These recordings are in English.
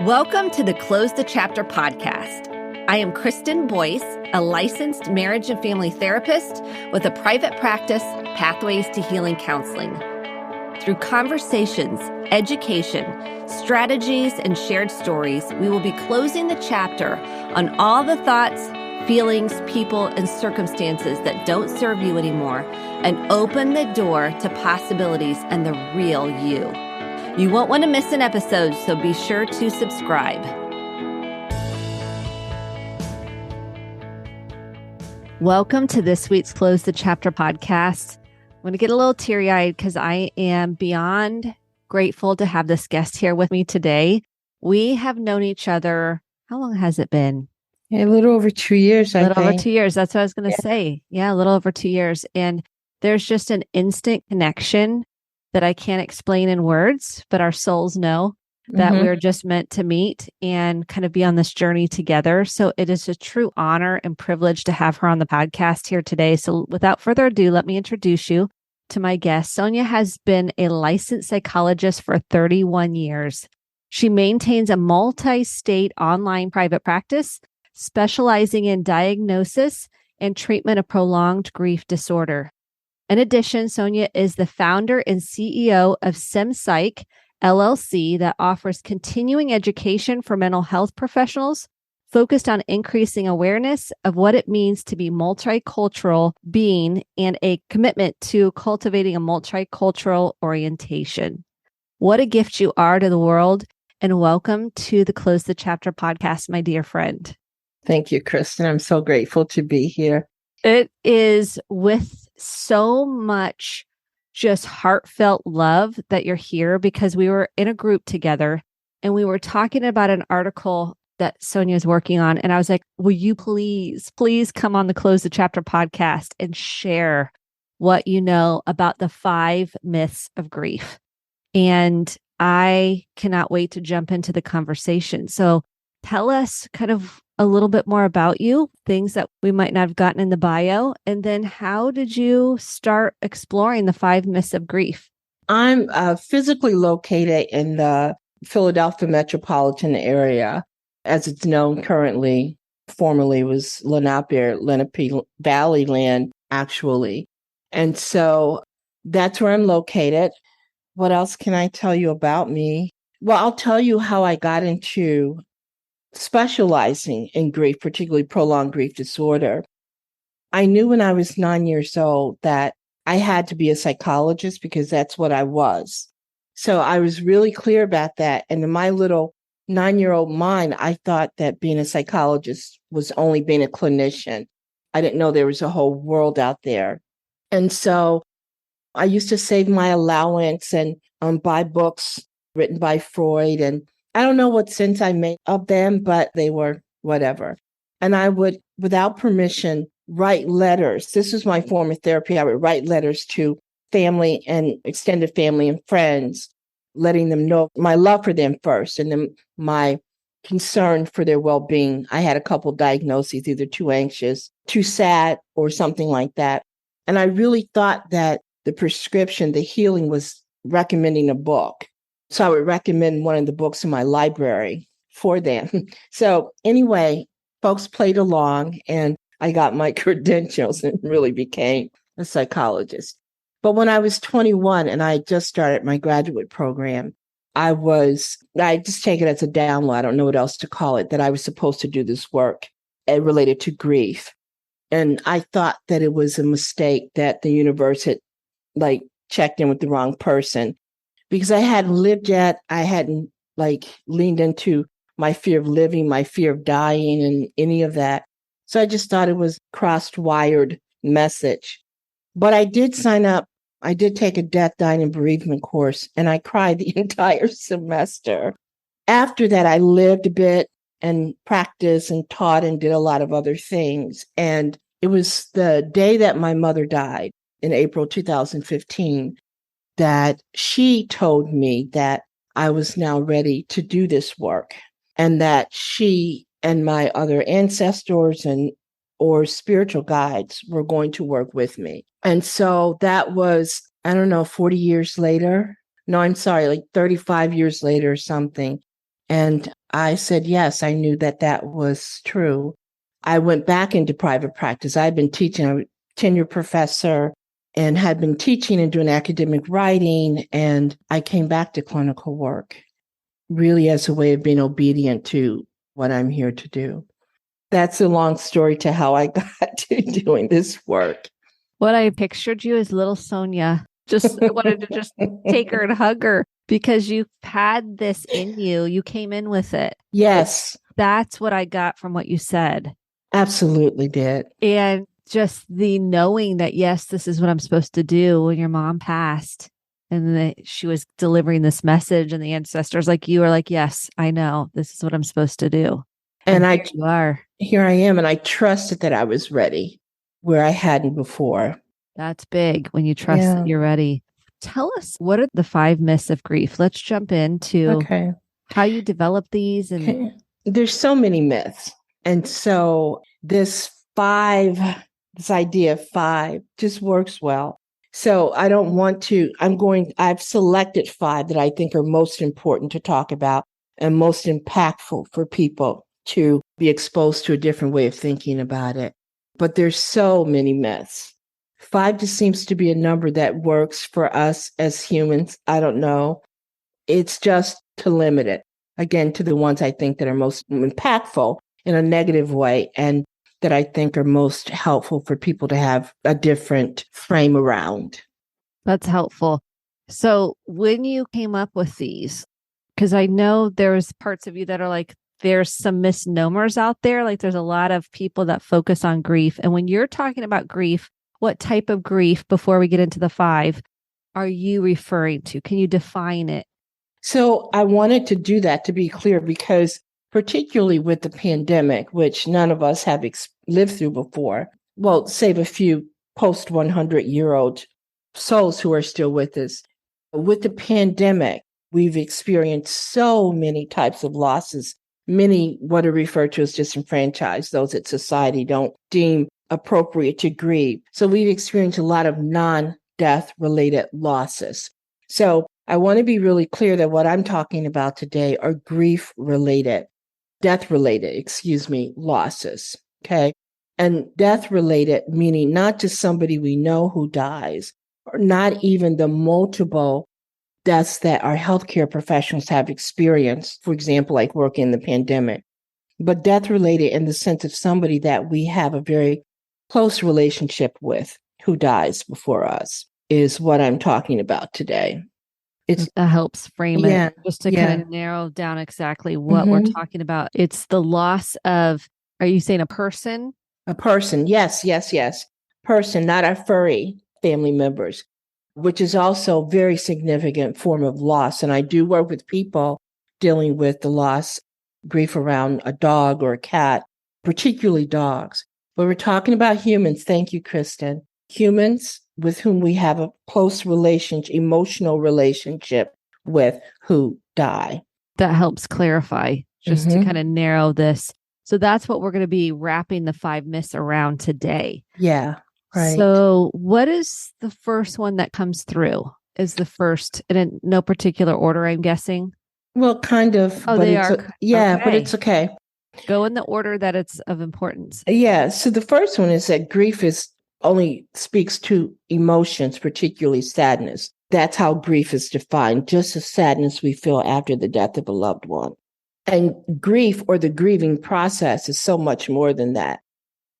Welcome to the Close the Chapter podcast. I am Kristen Boyce, a licensed marriage and family therapist with a private practice, Pathways to Healing Counseling. Through conversations, education, strategies, and shared stories, we will be closing the chapter on all the thoughts, feelings, people, and circumstances that don't serve you anymore and open the door to possibilities and the real you. You won't want to miss an episode, so be sure to subscribe. Welcome to this week's Close the Chapter podcast. I'm going to get a little teary-eyed because I am beyond grateful to have this guest here with me today. We have known each other, how long has it been? A little over 2 years, I think. A little over 2 years. That's what I was going to say. Yeah, a little over 2 years. And there's just an instant connection that I can't explain in words, but our souls know that we're just meant to meet and kind of be on this journey together. So it is a true honor and privilege to have her on the podcast here today. So without further ado, let me introduce you to my guest. Sonya has been a licensed psychologist for 31 years. She maintains a multi-state online private practice, specializing in diagnosis and treatment of prolonged grief disorder. In addition, Sonya is the founder and CEO of CEMPSYCH, LLC, that offers continuing education for mental health professionals focused on increasing awareness of what it means to be multicultural being and a commitment to cultivating a multicultural orientation. What a gift you are to the world, and welcome to the Close the Chapter podcast, my dear friend. Thank you, Kristen. I'm so grateful to be here. It is with so much just heartfelt love that you're here, because we were in a group together and we were talking about an article that Sonya is working on. And I was like, will you please come on the Close the Chapter podcast and share what you know about the 5 myths of grief? And I cannot wait to jump into the conversation. So tell us kind of a little bit more about you, things that we might not have gotten in the bio, and then how did you start exploring the 5 myths of grief? I'm physically located in the Philadelphia metropolitan area, as it's known currently. Formerly was Lenape Valley land, actually. And so that's where I'm located. What else can I tell you about me? Well, I'll tell you how I got into specializing in grief, particularly prolonged grief disorder. I knew when I was 9 years old that I had to be a psychologist because that's what I was. So I was really clear about that. And in my little 9-year-old mind, I thought that being a psychologist was only being a clinician. I didn't know there was a whole world out there. And so I used to save my allowance and buy books written by Freud, and I don't know what sense I made of them, but they were whatever. And I would, without permission, write letters. This was my form of therapy. I would write letters to family and extended family and friends, letting them know my love for them first, and then my concern for their well-being. I had a couple diagnoses, either too anxious, too sad, or something like that. And I really thought that the prescription, the healing, was recommending a book. So I would recommend one of the books in my library for them. So anyway, folks played along and I got my credentials and really became a psychologist. But when I was 21 and I just started my graduate program, I just take it as a download. I don't know what else to call it, that I was supposed to do this work related to grief. And I thought that it was a mistake, that the universe had checked in with the wrong person. Because I hadn't lived yet. I hadn't leaned into my fear of living, my fear of dying, and any of that. So I just thought it was cross-wired message. But I did sign up. I did take a death, dying, and bereavement course, and I cried the entire semester. After that, I lived a bit and practiced and taught and did a lot of other things. And it was the day that my mother died in April 2015. That she told me that I was now ready to do this work, and that she and my other ancestors or spiritual guides were going to work with me. And so that was, 40 years later. No, I'm sorry, 35 years later or something. And I said, yes, I knew that that was true. I went back into private practice. I'd been teaching, I'm a tenured professor and had been teaching and doing academic writing. And I came back to clinical work really as a way of being obedient to what I'm here to do. That's a long story to how I got to doing this work. What I pictured you as little Sonya. Just I wanted to just take her and hug her because you had this in you. You came in with it. Yes. That's what I got from what you said. Absolutely did. And just the knowing that, yes, this is what I'm supposed to do when your mom passed. And then she was delivering this message, and the ancestors like you are like, yes, I know this is what I'm supposed to do. And you are. Here I am. And I trusted that I was ready where I hadn't before. That's big when you trust that you're ready. Tell us, what are the 5 myths of grief? Let's jump into how you develop these. And there's so many myths. And so this idea of 5 just works well. So I don't want to, I've selected 5 that I think are most important to talk about and most impactful for people to be exposed to a different way of thinking about it. But there's so many myths. 5 just seems to be a number that works for us as humans. I don't know. It's just to limit it, again, to the ones I think that are most impactful in a negative way and that I think are most helpful for people to have a different frame around. That's helpful. So when you came up with these, because I know there's parts of you that are like, there's some misnomers out there. Like there's a lot of people that focus on grief. And when you're talking about grief, what type of grief, before we get into the 5, are you referring to? Can you define it? So I wanted to do that, to be clear, because particularly with the pandemic, which none of us have lived through before, well, save a few post 100-year-old souls who are still with us. With the pandemic, we've experienced so many types of losses, many what are referred to as disenfranchised, those that society don't deem appropriate to grieve. So we've experienced a lot of non-death related losses. So I want to be really clear that what I'm talking about today are grief related, death related, losses. Okay. And death related, meaning not just somebody we know who dies, or not even the multiple deaths that our healthcare professionals have experienced, for example, like working in the pandemic, but death related in the sense of somebody that we have a very close relationship with who dies before us is what I'm talking about today. That helps frame it just to kind of narrow down exactly what we're talking about. It's the loss of, are you saying a person? A person. Yes. Person, not our furry family members, which is also a very significant form of loss. And I do work with people dealing with the loss, grief around a dog or a cat, particularly dogs. But we're talking about humans. Thank you, Kristen. Humans with whom we have a close relationship, emotional relationship with, who die. That helps clarify, just to kind of narrow this. So that's what we're going to be wrapping the 5 myths around today. Yeah, right. So what is the first one that comes through? Is the first in no particular order, I'm guessing? Well, kind of. Oh, they are. But it's okay. Go in the order that it's of importance. Yeah. So the first one is that grief only speaks to emotions, particularly sadness. That's how grief is defined, just the sadness we feel after the death of a loved one. And grief, or the grieving process, is so much more than that.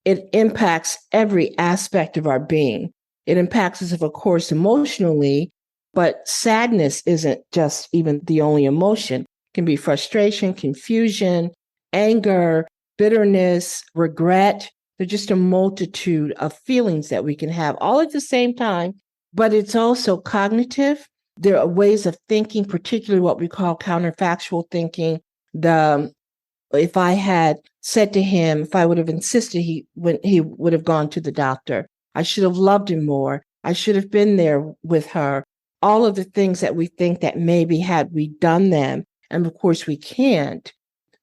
It impacts every aspect of our being. It impacts us, of course, emotionally, but sadness isn't just even the only emotion. It can be frustration, confusion, anger, bitterness, regret. There's just a multitude of feelings that we can have all at the same time, but it's also cognitive. There are ways of thinking, particularly what we call counterfactual thinking. If I had said to him, if I would have insisted he would have gone to the doctor, I should have loved him more. I should have been there with her. All of the things that we think that maybe had we done them, and of course we can't,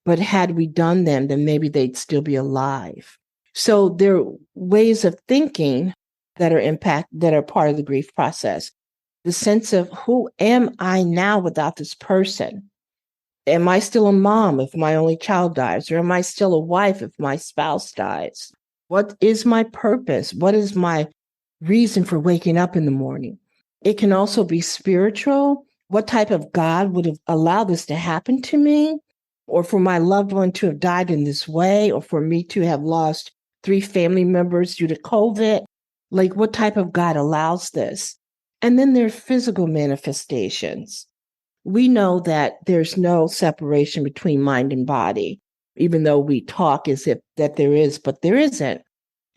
but had we done them, then maybe they'd still be alive. So there are ways of thinking that are part of the grief process. The sense of, who am I now without this person? Am I still a mom if my only child dies? Or am I still a wife if my spouse dies? What is my purpose? What is my reason for waking up in the morning? It can also be spiritual. What type of God would have allowed this to happen to me? Or for my loved one to have died in this way? Or for me to have lost 3 family members due to COVID? Like, what type of God allows this? And then there are physical manifestations. We know that there's no separation between mind and body, even though we talk as if that there is, but there isn't.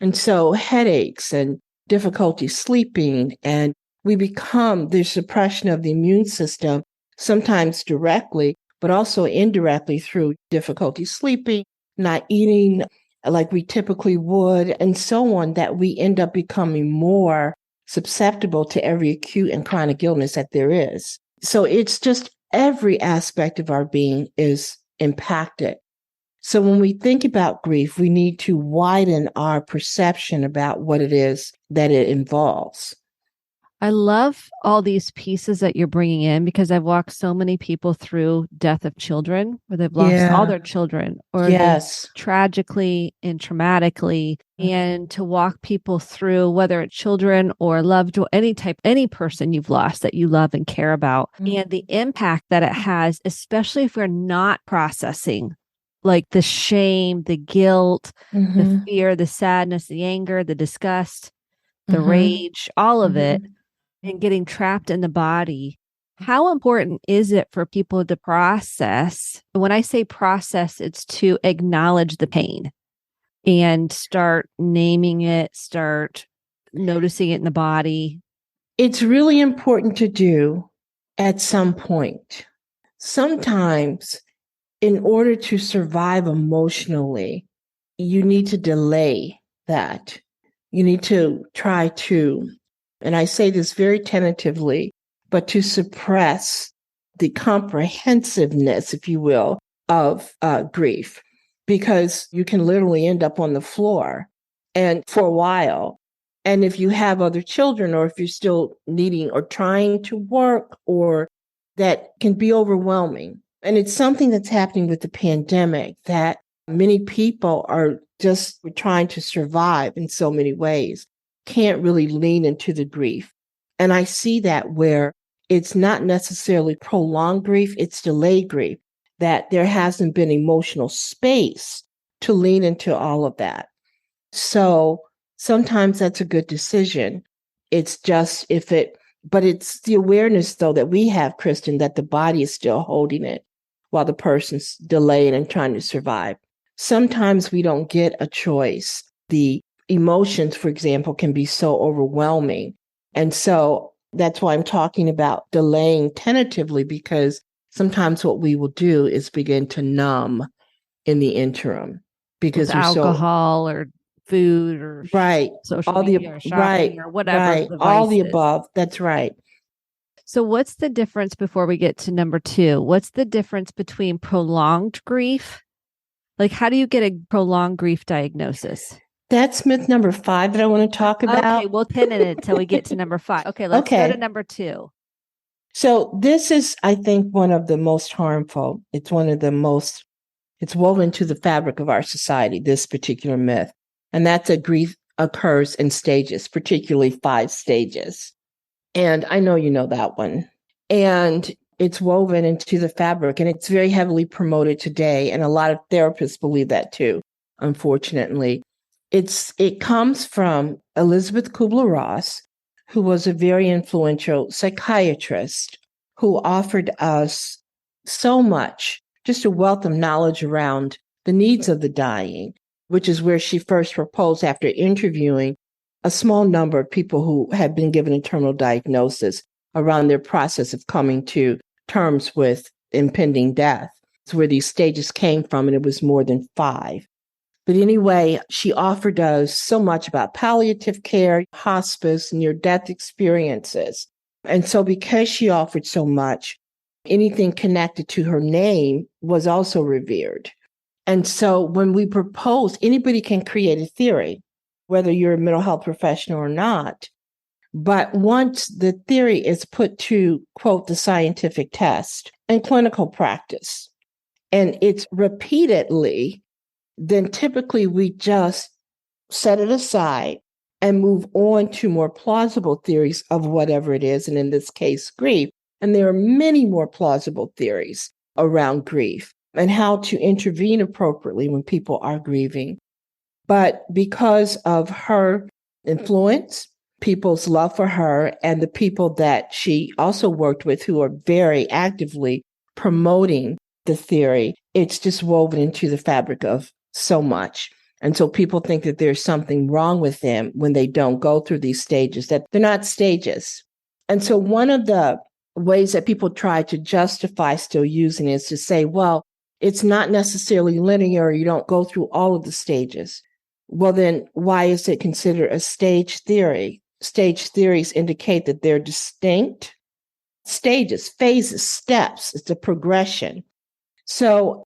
And so headaches and difficulty sleeping, and we become the suppression of the immune system, sometimes directly, but also indirectly through difficulty sleeping, not eating like we typically would, and so on, that we end up becoming more susceptible to every acute and chronic illness that there is. So it's just every aspect of our being is impacted. So when we think about grief, we need to widen our perception about what it is that it involves. I love all these pieces that you're bringing in because I've walked so many people through death of children where they've lost all their children or Yes. they tragically and traumatically. And to walk people through whether it's children or loved or any person you've lost that you love and care about and the impact that it has, especially if we're not processing like the shame, the guilt, the fear, the sadness, the anger, the disgust, the rage, all of it, and getting trapped in the body. How important is it for people to process? When I say process, it's to acknowledge the pain and start naming it, start noticing it in the body. It's really important to do at some point. Sometimes, in order to survive emotionally, you need to delay that. You need to try to, and I say this very tentatively, but to suppress the comprehensiveness, if you will, of grief, because you can literally end up on the floor and for a while. And if you have other children, or if you're still needing or trying to work, or that can be overwhelming. And it's something that's happening with the pandemic that many people are just trying to survive in so many ways, can't really lean into the grief. And I see that where it's not necessarily prolonged grief, it's delayed grief, that there hasn't been emotional space to lean into all of that. So sometimes that's a good decision. It's just but it's the awareness though that we have, Kristen, that the body is still holding it while the person's delaying and trying to survive. Sometimes we don't get a choice. The emotions, for example, can be so overwhelming. And so that's why I'm talking about delaying tentatively, because sometimes what we will do is begin to numb in the interim because with alcohol or food or social media or shopping or whatever the all the is. above. That's right. So what's the difference before we get to number 2? What's the difference between prolonged grief? Like, how do you get a prolonged grief diagnosis? That's myth number 5 that I want to talk about. Okay, we'll pin it until we get to number 5. Okay, let's go to number 2. So this is, I think, one of the most harmful. It's woven into the fabric of our society, this particular myth. And that's that grief occurs in stages, particularly 5 stages. And I know you know that one. And it's woven into the fabric, and it's very heavily promoted today. And a lot of therapists believe that too, unfortunately. It comes from Elizabeth Kubler-Ross, who was a very influential psychiatrist who offered us so much, just a wealth of knowledge around the needs of the dying, which is where she first proposed after interviewing a small number of people who had been given a terminal diagnosis around their process of coming to terms with impending death. It's where these stages came from, and it was more than 5. But anyway, she offered us so much about palliative care, hospice, near-death experiences. And so because she offered so much, anything connected to her name was also revered. And so when we propose, anybody can create a theory, whether you're a mental health professional or not. But once the theory is put to, quote, the scientific test and clinical practice, and it's repeatedly, then typically we just set it aside and move on to more plausible theories of whatever it is, and in this case, grief. And there are many more plausible theories around grief and how to intervene appropriately when people are grieving. But because of her influence, people's love for her, and the people that she also worked with who are very actively promoting the theory, it's just woven into the fabric of so much. And so people think that there's something wrong with them when they don't go through these stages, that they're not stages. And so one of the ways that people try to justify still using it is to say, well, it's not necessarily linear, you don't go through all of the stages. Well, then why is it considered a stage theory? Stage theories indicate that they're distinct stages, phases, steps. It's a progression. So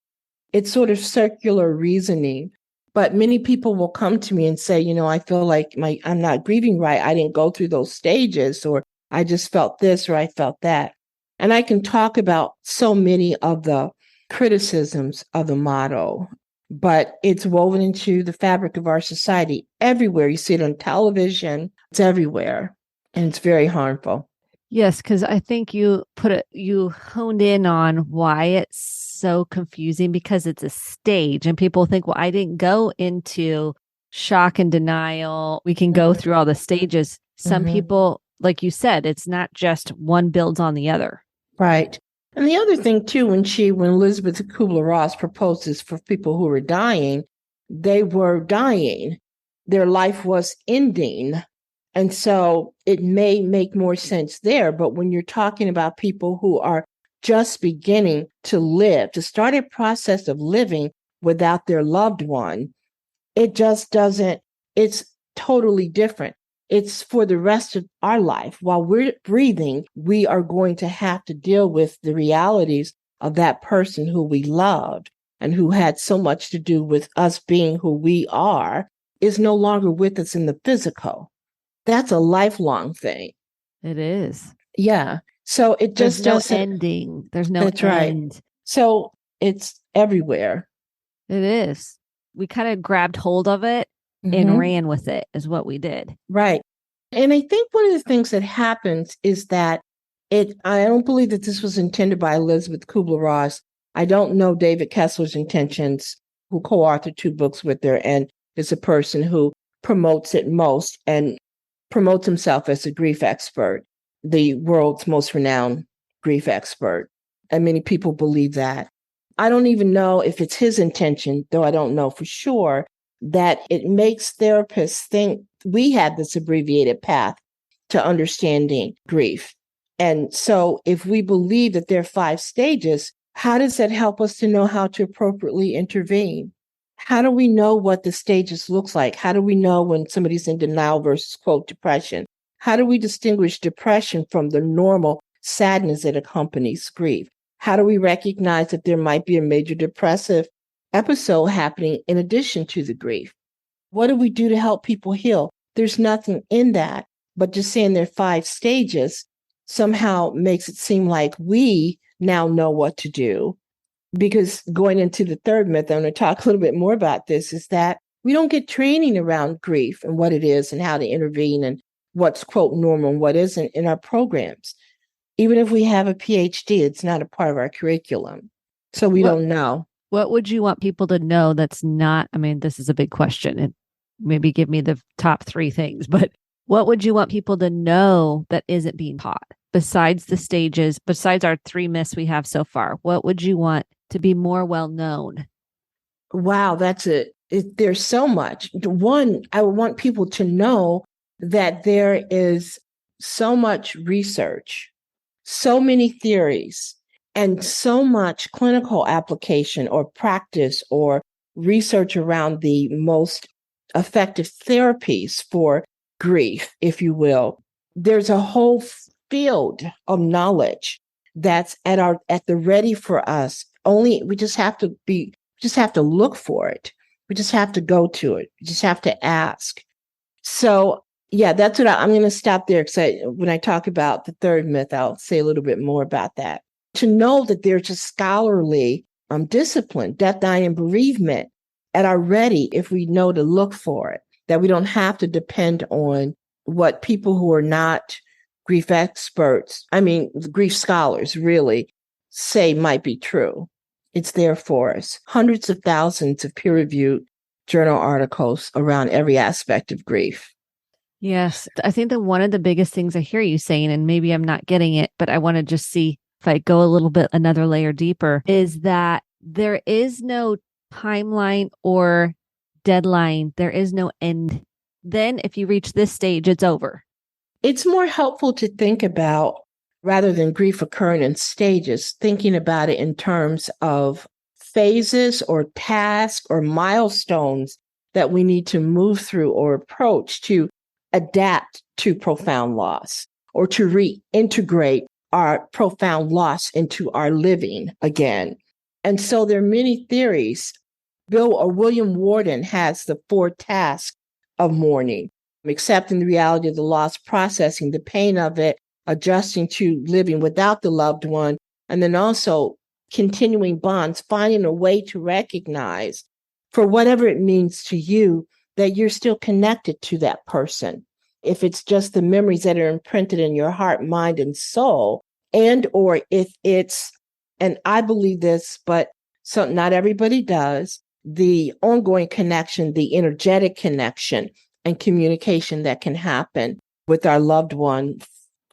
it's sort of circular reasoning. But many people will come to me and say, I feel like I'm not grieving right. I didn't go through those stages, or I just felt this, or I felt that. And I can talk about so many of the criticisms of the model, but it's woven into the fabric of our society everywhere. You see it on television, it's everywhere, and it's very harmful. Yes, because I think you honed in on why it's so confusing, because it's a stage and people think, well, I didn't go into shock and denial. We can go through all the stages. Some people, like you said, it's not just one builds on the other. Right. And the other thing too, when Elizabeth Kubler-Ross proposed this for people who were dying, they were dying. Their life was ending. And so it may make more sense there. But when you're talking about people who are just beginning to live, to start a process of living without their loved one, it just doesn't, it's totally different. It's for the rest of our life. While we're breathing, we are going to have to deal with the realities of that person who we loved and who had so much to do with us being who we are, is no longer with us in the physical. That's a lifelong thing. It is. Yeah. So it just doesn't. Ending. There's no That's end. Right. So it's everywhere. It is. We kind of grabbed hold of it and ran with it, is what we did. Right. And I think one of the things that happens is that I don't believe that this was intended by Elizabeth Kubler-Ross. I don't know David Kessler's intentions, who co-authored 2 books with her and is a person who promotes it most and promotes himself as a grief expert, the world's most renowned grief expert. And many people believe that. I don't even know if it's his intention, though I don't know for sure, that it makes therapists think we have this abbreviated path to understanding grief. And so if we believe that there are 5 stages, how does that help us to know how to appropriately intervene? How do we know what the stages looks like? How do we know when somebody's in denial versus, quote, depression? How do we distinguish depression from the normal sadness that accompanies grief? How do we recognize that there might be a major depressive episode happening in addition to the grief? What do we do to help people heal? There's nothing in that, but just saying there are 5 stages somehow makes it seem like we now know what to do. Because going into the third myth, I'm going to talk a little bit more about this, is that we don't get training around grief and what it is and how to intervene and what's, quote, normal and what isn't in our programs. Even if we have a PhD, it's not a part of our curriculum. So we don't know. What would you want people to know that's not, this is a big question, and maybe give me the top 3 things, but what would you want people to know that isn't being taught besides the stages, besides our 3 myths we have so far? What would you want to be more well known? Wow, there's so much. One, I would want people to know that there is so much research, so many theories, and so much clinical application or practice or research around the most effective therapies for grief, if you will. There's a whole field of knowledge that's at the ready for us. Only we just have to look for it. We just have to go to it. We just have to ask. So yeah, that's what I'm going to stop there, because when I talk about the third myth, I'll say a little bit more about that. To know that there's a scholarly discipline, death, dying, and bereavement at our ready if we know to look for it, that we don't have to depend on what people who are not grief experts, grief scholars really say might be true. It's there for us. Hundreds of thousands of peer-reviewed journal articles around every aspect of grief. Yes. I think that one of the biggest things I hear you saying, and maybe I'm not getting it, but I want to just see if I go a little bit another layer deeper, is that there is no timeline or deadline. There is no end. Then if you reach this stage, it's over. It's more helpful to think about, rather than grief occurring in stages, thinking about it in terms of phases or tasks or milestones that we need to move through or approach to adapt to profound loss or to reintegrate our profound loss into our living again. And so there are many theories. William Warden has the 4 tasks of mourning: accepting the reality of the loss, processing the pain of it, adjusting to living without the loved one, and then also continuing bonds, finding a way to recognize, for whatever it means to you, that you're still connected to that person. If it's just the memories that are imprinted in your heart, mind, and soul, and or if it's, and I believe this, but so not everybody does, the ongoing connection, the energetic connection and communication that can happen with our loved one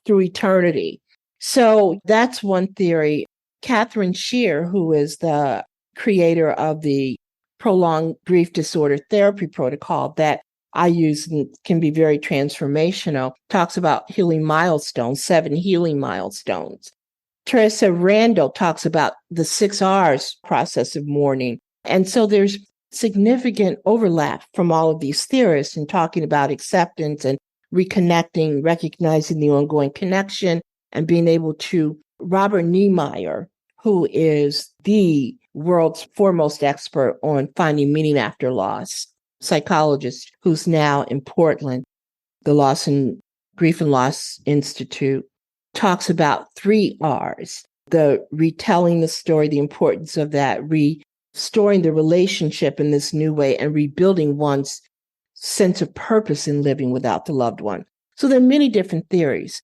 through eternity. So that's one theory. Catherine Shear, who is the creator of the prolonged grief disorder therapy protocol that I use and can be very transformational, talks about healing milestones, 7 healing milestones. Teresa Randall talks about the 6 R's process of mourning. And so there's significant overlap from all of these theorists in talking about acceptance and reconnecting, recognizing the ongoing connection, and being able to. Robert Niemeyer, who is the world's foremost expert on finding meaning after loss, psychologist who's now in Portland, the Grief and Loss Institute, talks about 3 R's: the retelling the story, the importance of that, restoring the relationship in this new way, and rebuilding one's sense of purpose in living without the loved one. So there are many different theories.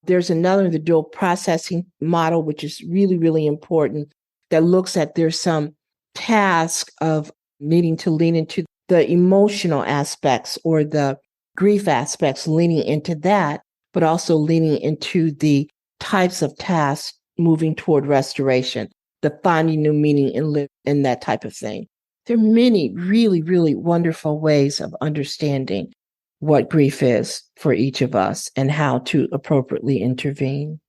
There's another, the dual processing model, which is really, really important, that looks at there's some task of needing to lean into the emotional aspects or the grief aspects, leaning into that, but also leaning into the types of tasks moving toward restoration, the finding new meaning in that type of thing. There are many really, really wonderful ways of understanding what grief is for each of us and how to appropriately intervene.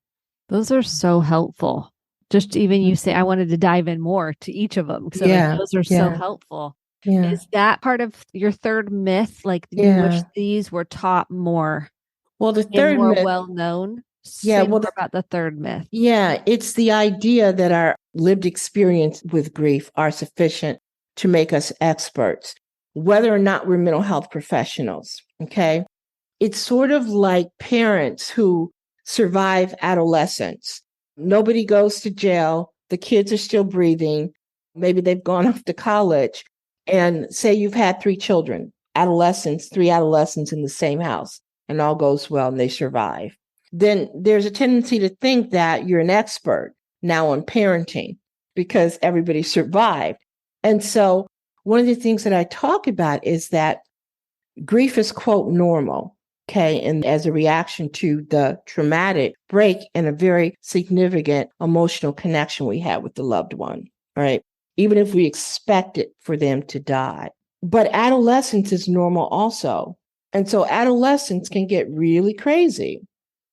Those are so helpful. Just even you say, I wanted to dive in more to each of them. So those are so helpful. Yeah. Is that part of your third myth? Like you wish these were taught more? Well, the third more myth, well known. Yeah. More about the third myth. Yeah. It's the idea that our lived experience with grief are sufficient to make us experts, whether or not we're mental health professionals. Okay. It's sort of like parents who survive adolescence. Nobody goes to jail. The kids are still breathing. Maybe they've gone off to college. And say you've had 3 children, 3 adolescents in the same house, and all goes well and they survive. Then there's a tendency to think that you're an expert now on parenting because everybody survived. And so one of the things that I talk about is that grief is, quote, normal. Okay. And as a reaction to the traumatic break and a very significant emotional connection we had with the loved one, right? Even if we expected for them to die. But adolescence is normal also. And so adolescents can get really crazy,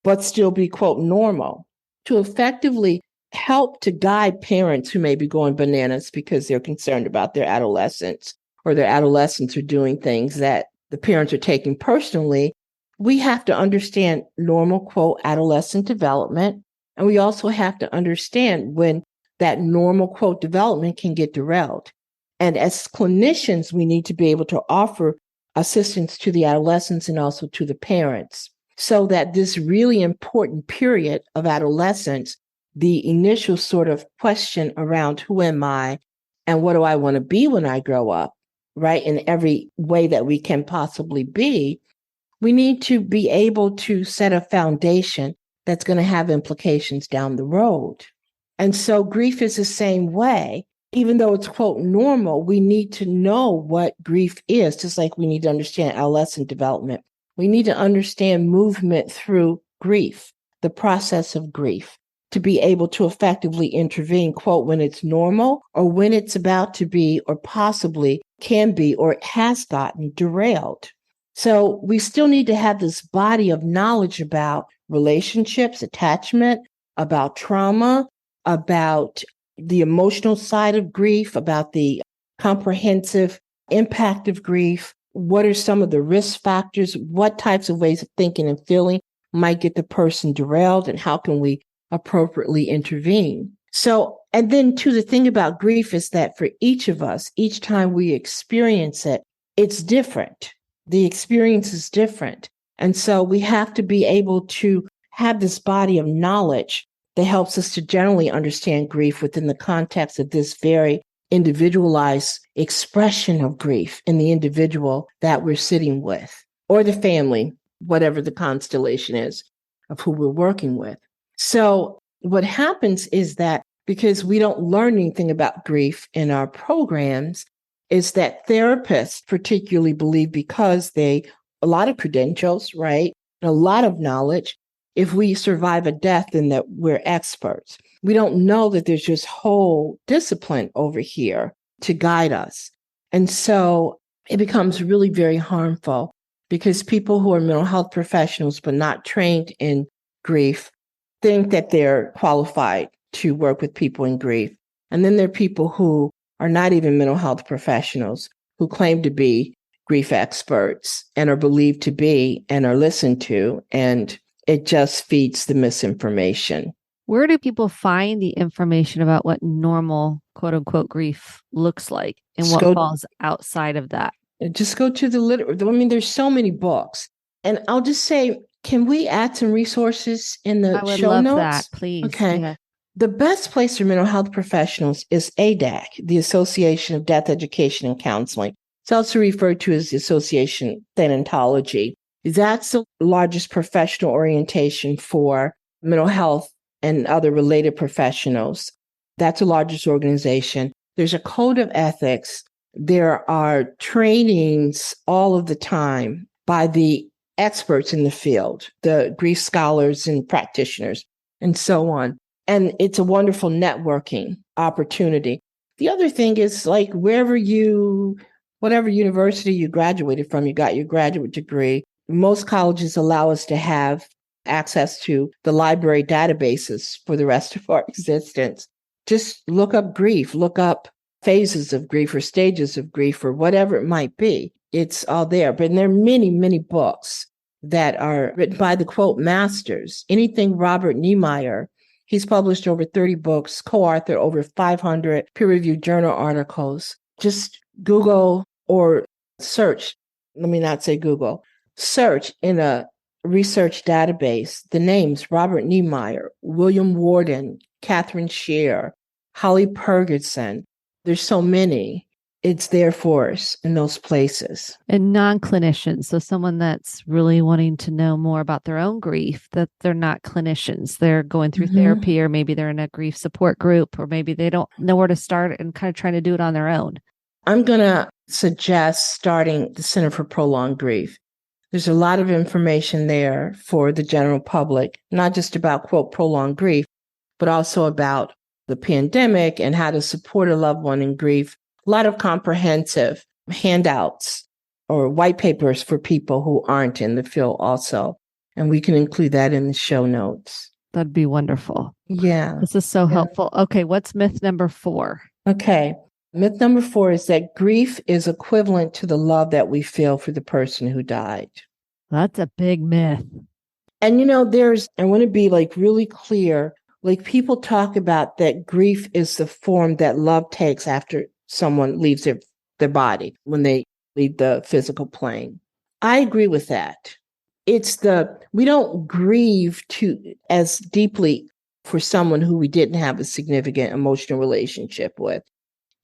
but still be, quote, normal. To effectively help to guide parents who may be going bananas because they're concerned about their adolescents, or their adolescents are doing things that the parents are taking personally, we have to understand normal, quote, adolescent development. And we also have to understand when that normal, quote, development can get derailed. And as clinicians, we need to be able to offer assistance to the adolescents and also to the parents so that this really important period of adolescence the initial sort of question around who am I and what do I want to be when I grow up, right? In every way that we can possibly be, we need to be able to set a foundation that's going to have implications down the road. And so grief is the same way. Even though it's, quote, normal, we need to know what grief is, just like we need to understand adolescent development. We need to understand movement through grief, the process of grief, to be able to effectively intervene, quote, when it's normal or when it's about to be or possibly can be or it has gotten derailed. So we still need to have this body of knowledge about relationships, attachment, about trauma, about the emotional side of grief, about the comprehensive impact of grief. What are some of the risk factors? What types of ways of thinking and feeling might get the person derailed, and how can we appropriately intervene? So, and then too, the thing about grief is that for each of us, each time we experience it, it's different. The experience is different. And so we have to be able to have this body of knowledge that helps us to generally understand grief within the context of this very individualized expression of grief in the individual that we're sitting with, or the family, whatever the constellation is of who we're working with. So what happens is that because we don't learn anything about grief in our programs, is that therapists particularly believe, because a lot of credentials, right, and a lot of knowledge, if we survive a death, then that we're experts. We don't know that there's just whole discipline over here to guide us. And so it becomes really very harmful, because people who are mental health professionals but not trained in grief think that they're qualified to work with people in grief. And then there are people who are not even mental health professionals who claim to be grief experts and are believed to be and are listened to, and it just feeds the misinformation. Where do people find the information about what normal, quote unquote, grief looks like and what falls outside of that? Just go to the literature. I mean, there's so many books. And I'll just say, can we add some resources in the show notes? I would love that, please. Okay. Yeah. The best place for mental health professionals is ADAC, the Association of Death Education and Counseling. It's also referred to as the Association Thanatology. That's the largest professional orientation for mental health and other related professionals. That's the largest organization. There's a code of ethics. There are trainings all of the time by the experts in the field, the grief scholars and practitioners, and so on. And it's a wonderful networking opportunity. The other thing is, like, whatever university you graduated from, you got your graduate degree, most colleges allow us to have access to the library databases for the rest of our existence. Just look up grief, look up phases of grief or stages of grief or whatever it might be. It's all there. But there are many, many books that are written by the, quote, masters. Anything Robert Niemeyer, he's published over 30 books, co-authored over 500 peer-reviewed journal articles. Just Google or search, let me not say Google, search in a research database the names Robert Niemeyer, William Warden, Catherine Shear, Holly Purgerson. There's so many. It's there for us in those places. And non-clinicians, so someone that's really wanting to know more about their own grief, that they're not clinicians. They're going through therapy, or maybe they're in a grief support group, or maybe they don't know where to start and kind of trying to do it on their own. I'm going to suggest starting the Center for Prolonged Grief. There's a lot of information there for the general public, not just about, quote, prolonged grief, but also about the pandemic and how to support a loved one in grief. A lot of comprehensive handouts or white papers for people who aren't in the field also. And we can include that in the show notes. That'd be wonderful. Yeah. This is so helpful. Okay, what's myth number 4? Okay. Myth number 4 is that grief is equivalent to the love that we feel for the person who died. That's a big myth. And, I want to be really clear. People talk about that grief is the form that love takes after someone leaves their body, when they leave the physical plane. I agree with that. We don't grieve as deeply for someone who we didn't have a significant emotional relationship with.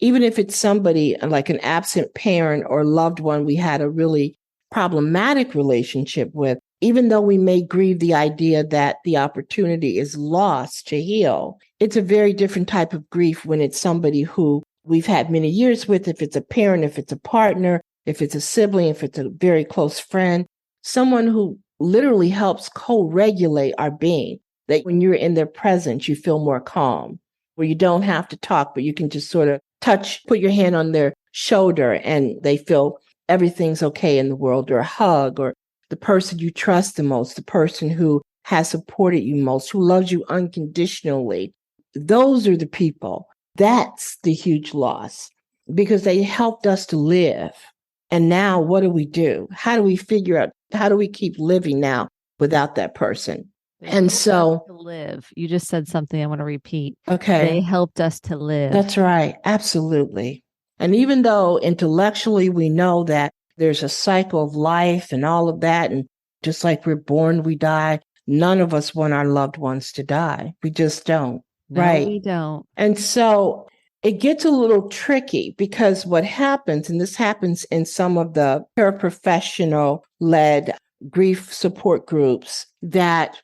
Even if it's somebody like an absent parent or loved one we had a really problematic relationship with, even though we may grieve the idea that the opportunity is lost to heal, it's a very different type of grief when it's somebody who we've had many years with, if it's a parent, if it's a partner, if it's a sibling, if it's a very close friend, someone who literally helps co-regulate our being, that when you're in their presence, you feel more calm, where you don't have to talk, but you can just sort of touch, put your hand on their shoulder and they feel everything's okay in the world, or a hug, or the person you trust the most, the person who has supported you most, who loves you unconditionally. Those are the people. That's the huge loss, because they helped us to live. And now what do? How do we figure out, how do we keep living now without that person? And so to live. You just said something I want to repeat. Okay. They helped us to live. That's right. Absolutely. And even though intellectually we know that there's a cycle of life and all of that, and just like we're born, we die, none of us want our loved ones to die. We just don't. No, right. We don't. And so it gets a little tricky, because what happens, and this happens in some of the paraprofessional led grief support groups, that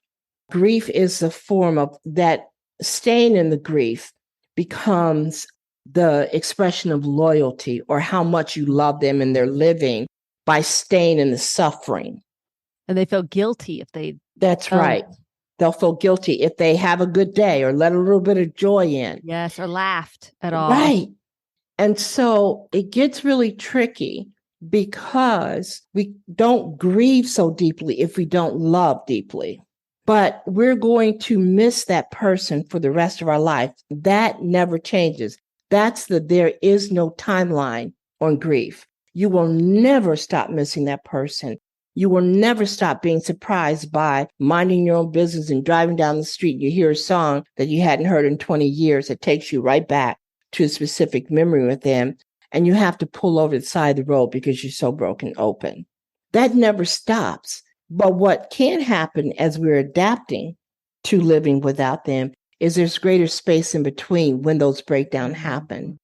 grief is the form of that, staying in the grief becomes the expression of loyalty, or how much you love them and they're living by staying in the suffering. And they feel guilty if they... That's right. They'll feel guilty if they have a good day or let a little bit of joy in. Yes, or laughed at all. Right. And so it gets really tricky, because we don't grieve so deeply if we don't love deeply. But we're going to miss that person for the rest of our life. That never changes. That's there is no timeline on grief. You will never stop missing that person. You will never stop being surprised by minding your own business and driving down the street. You hear a song that you hadn't heard in 20 years. It takes you right back to a specific memory with them. And you have to pull over the side of the road because you're so broken open. That never stops. But what can happen as we're adapting to living without them is there's greater space in between when those breakdowns happen.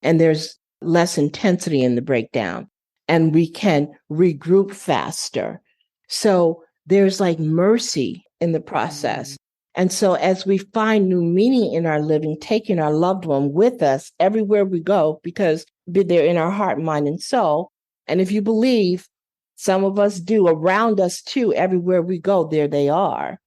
And there's less intensity in the breakdown. And we can regroup faster. So there's like mercy in the process. And so as we find new meaning in our living, taking our loved one with us everywhere we go, because they're in our heart, mind, and soul. And if you believe, some of us do, around us too, everywhere we go, there they are.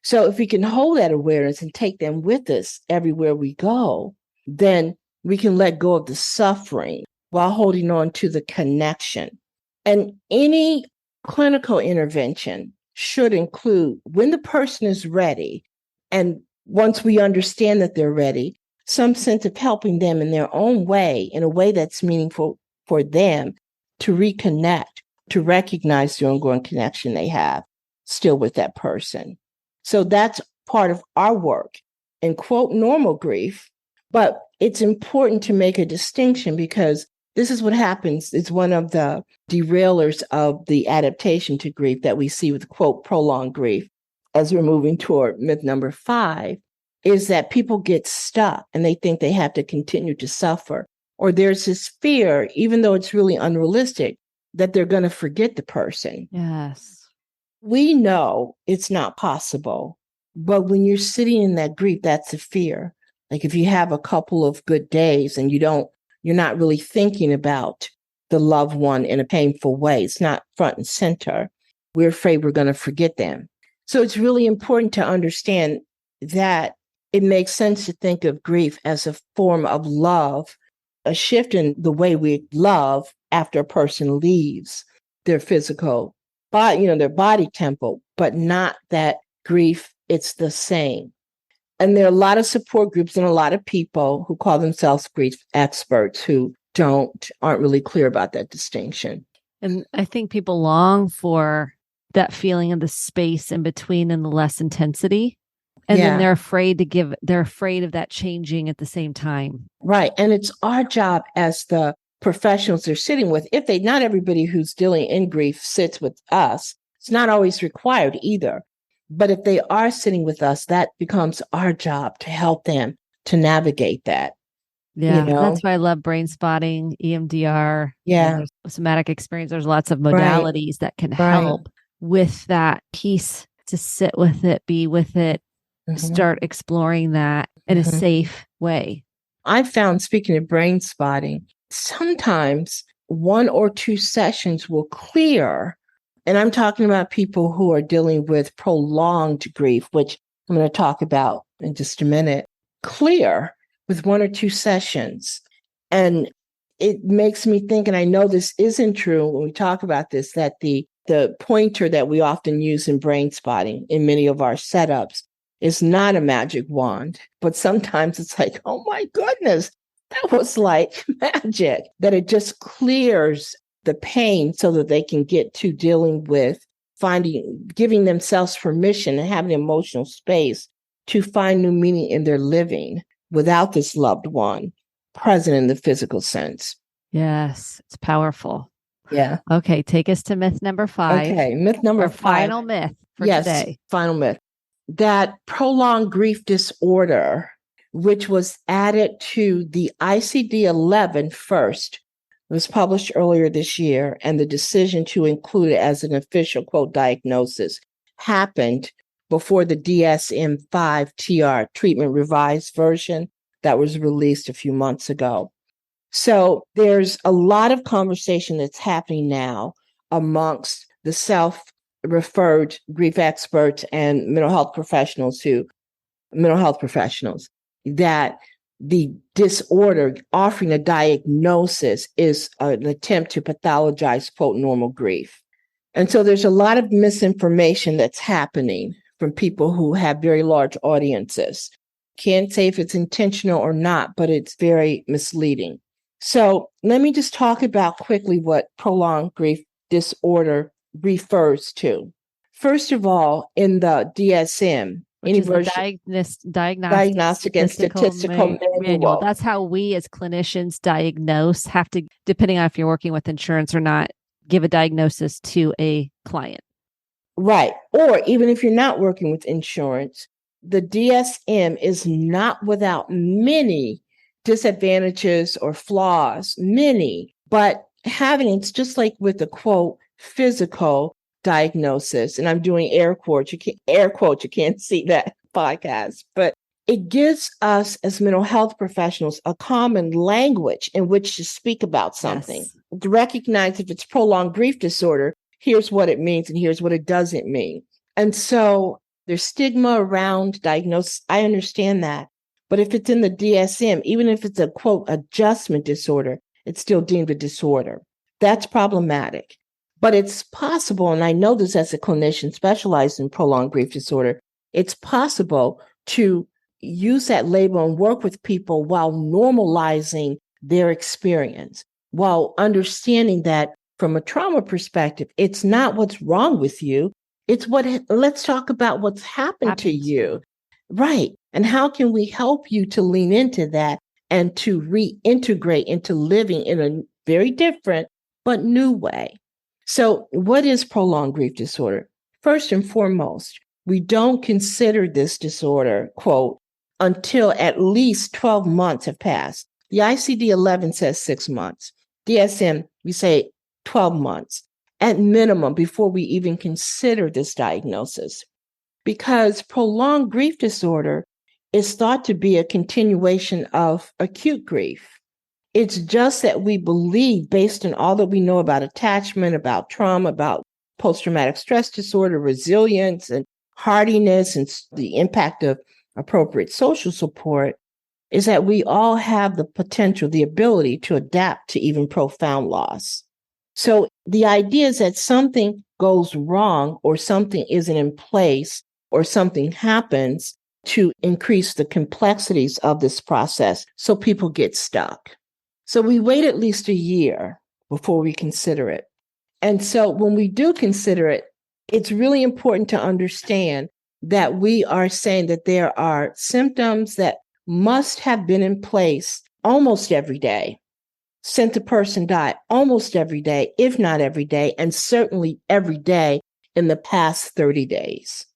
So if we can hold that awareness and take them with us everywhere we go, then we can let go of the suffering while holding on to the connection. And any clinical intervention should include, when the person is ready, and once we understand that they're ready, some sense of helping them in their own way, in a way that's meaningful for them, to reconnect, to recognize the ongoing connection they have still with that person. So that's part of our work in, quote, normal grief. But it's important to make a distinction, because this is what happens. It's one of the derailers of the adaptation to grief that we see with, quote, prolonged grief, as we're moving toward myth number 5, is that people get stuck and they think they have to continue to suffer. Or there's this fear, even though it's really unrealistic, that they're going to forget the person. Yes. We know it's not possible. But when you're sitting in that grief, that's a fear. Like if you have a couple of good days and you're not really thinking about the loved one in a painful way, it's not front and center, we're afraid we're going to forget them. So it's really important to understand that it makes sense to think of grief as a form of love, a shift in the way we love after a person leaves their physical body, their body temple, but not that grief, it's the same. And there are a lot of support groups and a lot of people who call themselves grief experts who aren't really clear about that distinction. And I think people long for that feeling of the space in between and the less intensity. And then they're afraid of that changing at the same time. Right. And it's our job as the professionals they're sitting with, not everybody who's dealing in grief sits with us. It's not always required either. But if they are sitting with us, that becomes our job to help them to navigate that. Yeah, that's why I love brain spotting, EMDR. Yeah. There's somatic experience. There's lots of Right. modalities that can Right. help with that piece to sit with it, be with it, start exploring that in a safe way. I found, speaking of brain spotting, sometimes 1 or 2 sessions will clear. And I'm talking about people who are dealing with prolonged grief, which I'm going to talk about in just a minute, clear with 1 or 2 sessions. And it makes me think, and I know this isn't true when we talk about this, that the pointer that we often use in brain spotting in many of our setups is not a magic wand, but sometimes it's like, oh my goodness, that was like magic, that it just clears the pain so that they can get to dealing with giving themselves permission and having emotional space to find new meaning in their living without this loved one present in the physical sense. Yes, it's powerful. Yeah. Okay, take us to myth number 5. Okay, myth number 5. Final myth for today. Final myth. That prolonged grief disorder, which was added to the ICD-11 first, was published earlier this year, and the decision to include it as an official, quote, diagnosis happened before the DSM-5 TR treatment revised version that was released a few months ago. So there's a lot of conversation that's happening now amongst the self-referred grief experts and mental health professionals that the disorder, offering a diagnosis, is an attempt to pathologize, quote, normal grief. And so there's a lot of misinformation that's happening from people who have very large audiences. Can't say if it's intentional or not, but it's very misleading. So let me just talk about quickly what prolonged grief disorder refers to. First of all, in the DSM, which is the diagnostic and statistical manual. That's how we as clinicians diagnose, have to, depending on if you're working with insurance or not, give a diagnosis to a client. Right. Or even if you're not working with insurance, the DSM is not without many disadvantages or flaws, many, but it's just like with the, quote, physical diagnosis, and I'm doing air quotes, you can't see that podcast, but it gives us as mental health professionals a common language in which to speak about something, to recognize if it's prolonged grief disorder, here's what it means and here's what it doesn't mean. And so there's stigma around diagnosis. I understand that. But if it's in the DSM, even if it's a, quote, adjustment disorder, it's still deemed a disorder. That's problematic. But it's possible, and I know this as a clinician specialized in prolonged grief disorder, it's possible to use that label and work with people while normalizing their experience, while understanding that from a trauma perspective, it's not what's wrong with you. It's let's talk about what's happened to you. Right. And how can we help you to lean into that and to reintegrate into living in a very different but new way? So what is prolonged grief disorder? First and foremost, we don't consider this disorder, quote, until at least 12 months have passed. The ICD-11 says 6 months. DSM, we say 12 months at minimum before we even consider this diagnosis. Because prolonged grief disorder is thought to be a continuation of acute grief. It's just that we believe, based on all that we know about attachment, about trauma, about post-traumatic stress disorder, resilience and hardiness, and the impact of appropriate social support, is that we all have the potential, the ability to adapt to even profound loss. So the idea is that something goes wrong or something isn't in place or something happens to increase the complexities of this process so people get stuck. So we wait at least a year before we consider it. And so when we do consider it, it's really important to understand that we are saying that there are symptoms that must have been in place almost every day since the person died, almost every day, if not every day, and certainly every day in the past 30 days.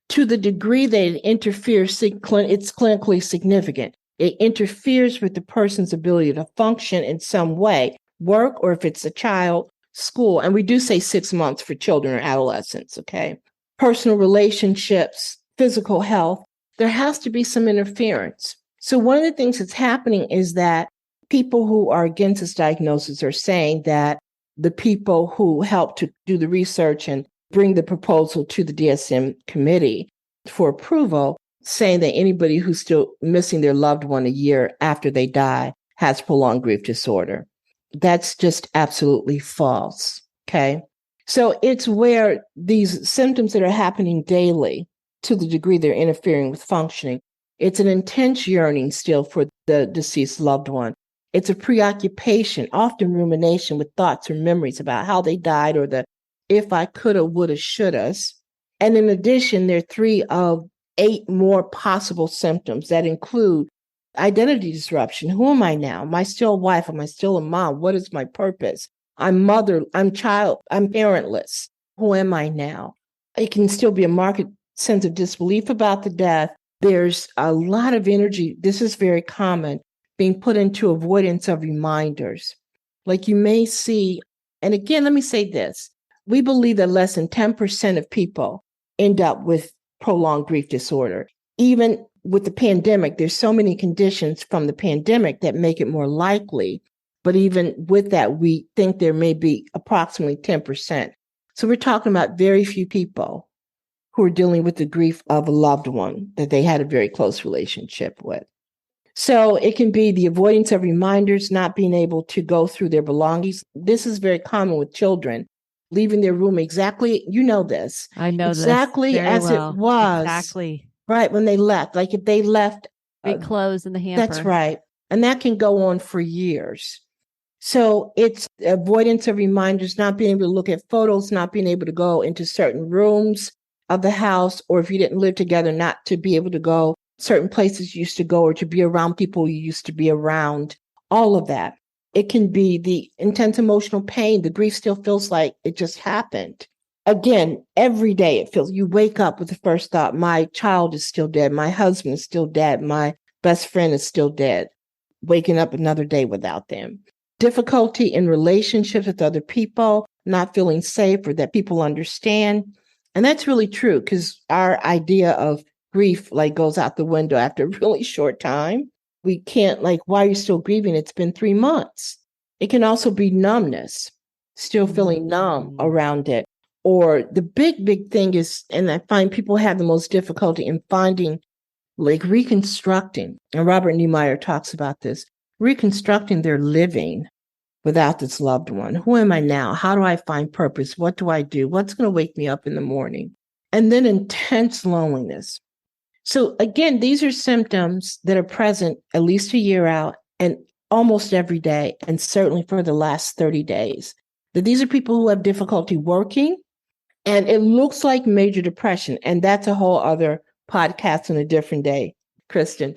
to the degree that it interferes, it's clinically significant. It interferes with the person's ability to function in some way, work, or if it's a child, school. And we do say 6 months for children or adolescents, okay? Personal relationships, physical health, there has to be some interference. So one of the things that's happening is that people who are against this diagnosis are saying that the people who helped to do the research and bring the proposal to the DSM committee for approval, saying that anybody who's still missing their loved one a year after they die has prolonged grief disorder. That's just absolutely false, okay? So it's where these symptoms that are happening daily, to the degree they're interfering with functioning, it's an intense yearning still for the deceased loved one. It's a preoccupation, often rumination with thoughts or memories about how they died or the if I coulda, woulda, shouldas. And in addition, there are 3 of 8 more possible symptoms that include identity disruption. Who am I now? Am I still a wife? Am I still a mom? What is my purpose? I'm mother, I'm child, I'm parentless. Who am I now? It can still be a marked sense of disbelief about the death. There's a lot of energy. This is very common, being put into avoidance of reminders. Like you may see, and again, let me say this. We believe that less than 10% of people end up with prolonged grief disorder. Even with the pandemic, there's so many conditions from the pandemic that make it more likely. But even with that, we think there may be approximately 10%. So we're talking about very few people who are dealing with the grief of a loved one that they had a very close relationship with. So it can be the avoidance of reminders, not being able to go through their belongings. This is very common with children, leaving their room exactly, you know this. I know exactly this very as well. it was. Exactly. Right, when they left. Like if they left. Big clothes in the hamper. That's right. And that can go on for years. So it's avoidance of reminders, not being able to look at photos, not being able to go into certain rooms of the house, or if you didn't live together, not to be able to go certain places you used to go or to be around people you used to be around, all of that. It can be the intense emotional pain. The grief still feels like it just happened. Again, every day it feels, you wake up with the first thought, my child is still dead. My husband is still dead. My best friend is still dead. Waking up another day without them. Difficulty in relationships with other people, not feeling safe or that people understand. And that's really true because our idea of grief like goes out the window after a really short time. We can't why are you still grieving? It's been 3 months. It can also be numbness, still feeling numb around it. Or the big thing is, and I find people have the most difficulty in finding reconstructing, and Robert Niemeyer talks about this, reconstructing their living without this loved one. Who am I now? How do I find purpose? What do I do? What's going to wake me up in the morning? And then intense loneliness. So again, these are symptoms that are present at least a year out and almost every day, and certainly for the last 30 days. That these are people who have difficulty working, and it looks like major depression. And that's a whole other podcast on a different day, Kristen,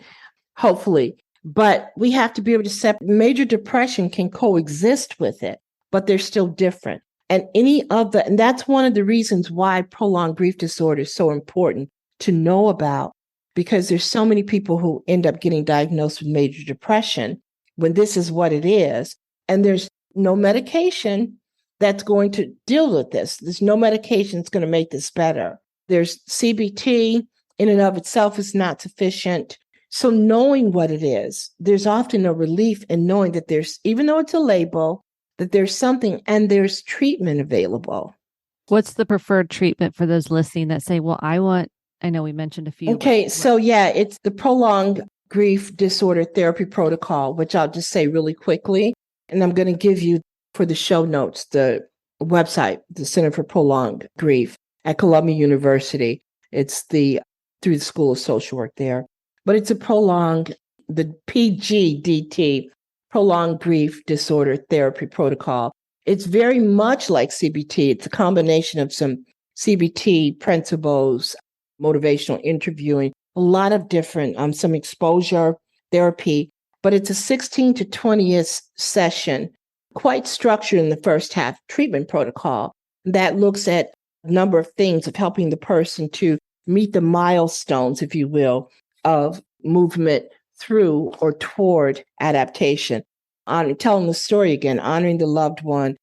hopefully. But we have to be able to separate. Major depression can coexist with it, but they're still different. And and that's one of the reasons why prolonged grief disorder is so important to know about, because there's so many people who end up getting diagnosed with major depression when this is what it is. And there's no medication that's going to deal with this. There's no medication that's going to make this better. There's CBT in and of itself is not sufficient. So knowing what it is, there's often a relief in knowing that there's, even though it's a label, that there's something and there's treatment available. What's the preferred treatment for those listening that say, well, I know we mentioned a few. Okay, so it's the prolonged grief disorder therapy protocol, which I'll just say really quickly. And I'm going to give you for the show notes, the website, the Center for Prolonged Grief at Columbia University. It's through the School of Social Work there. But it's the PGDT, Prolonged Grief Disorder Therapy Protocol. It's very much like CBT. It's a combination of some CBT principles, motivational interviewing, a lot of different, some exposure therapy, but it's a 16 to 20 session, quite structured in the first half treatment protocol that looks at a number of things of helping the person to meet the milestones, if you will, of movement through or toward adaptation. Telling the story again, honoring the loved one,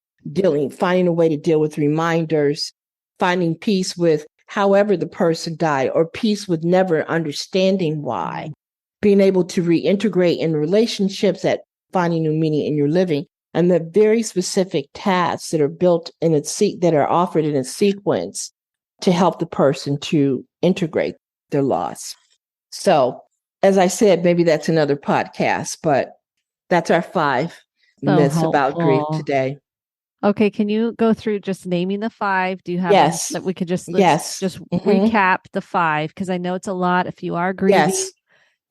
finding a way to deal with reminders, finding peace with however the person died, or peace with never understanding why, being able to reintegrate in relationships, at finding new meaning in your living, and the very specific tasks that are built in that are offered in a sequence to help the person to integrate their loss. So, as I said, maybe that's another podcast, but that's our 5 myths about grief today. Okay, can you go through just naming the 5? Do you have yes that we could just mm-hmm. recap the 5? Because I know it's a lot. If you are grieving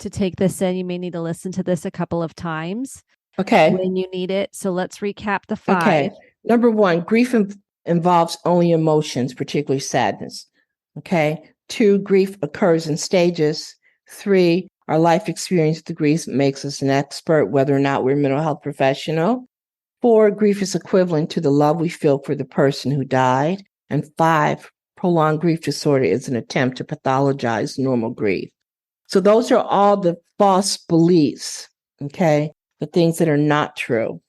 to take this in, you may need to listen to this a couple of times. Okay. When you need it. So let's recap the 5. Okay. Number 1, grief involves only emotions, particularly sadness. Okay. 2, grief occurs in stages. 3, our life experience with grief makes us an expert, whether or not we're a mental health professional. 4, grief is equivalent to the love we feel for the person who died. And 5, prolonged grief disorder is an attempt to pathologize normal grief. So those are all the false beliefs, okay? The things that are not true.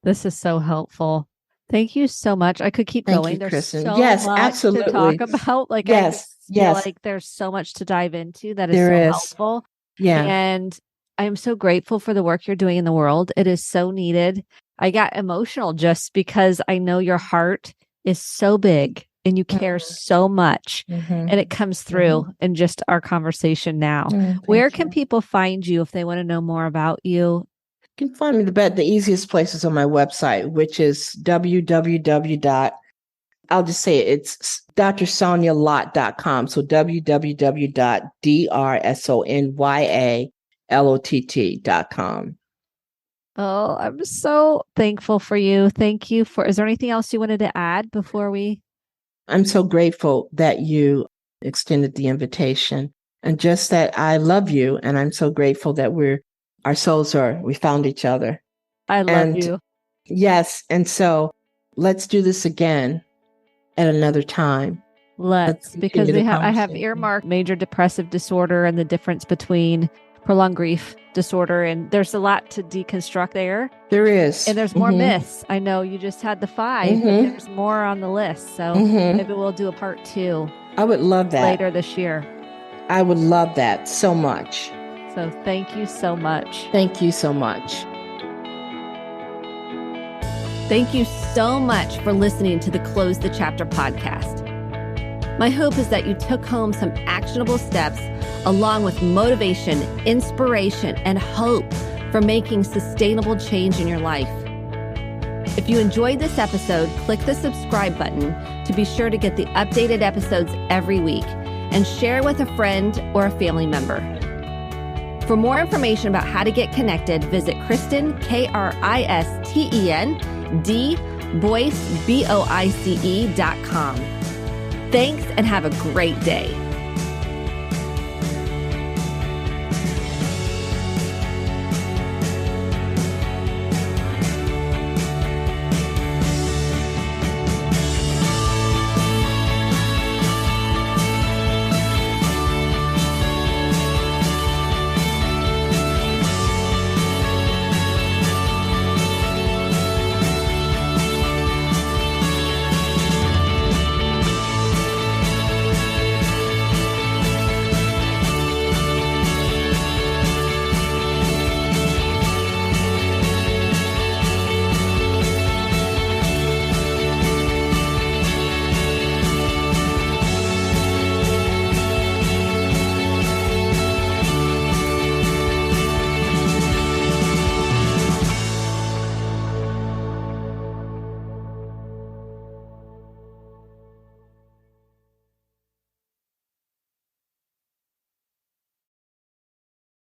This is so helpful. Thank you so much. I could keep going. There's Kristen. So yes, much absolutely. to talk about. Like, I feel like there's so much to dive into that is helpful. Yeah. And I am so grateful for the work you're doing in the world. It is so needed. I got emotional just because I know your heart is so big and you care so much. And it comes through in just our conversation now. Where can people find you if they want to know more about you? You can find me the easiest place is on my website, which is I'll just say it's drsonyalott.com. So www.drsonyalott.com. Oh, I'm so thankful for you. Thank you is there anything else you wanted to add before we? I'm so grateful that you extended the invitation and just that I love you. And I'm so grateful that we found each other. I love you. Yes. And so let's do this again at another time. Because I have earmarked major depressive disorder and the difference between prolonged grief disorder. And there's a lot to deconstruct there. There is. And there's more myths. I know you just had the 5, but there's more on the list. So maybe we'll do a part 2. I would love that. Later this year. I would love that so much. So thank you so much. Thank you so much. Thank you so much for listening to the Close the Chapter podcast. My hope is that you took home some actionable steps along with motivation, inspiration, and hope for making sustainable change in your life. If you enjoyed this episode, click the subscribe button to be sure to get the updated episodes every week and share with a friend or a family member. For more information about how to get connected, visit Kristen, KRISTEN, Boyce, BOICE.com. Thanks and have a great day.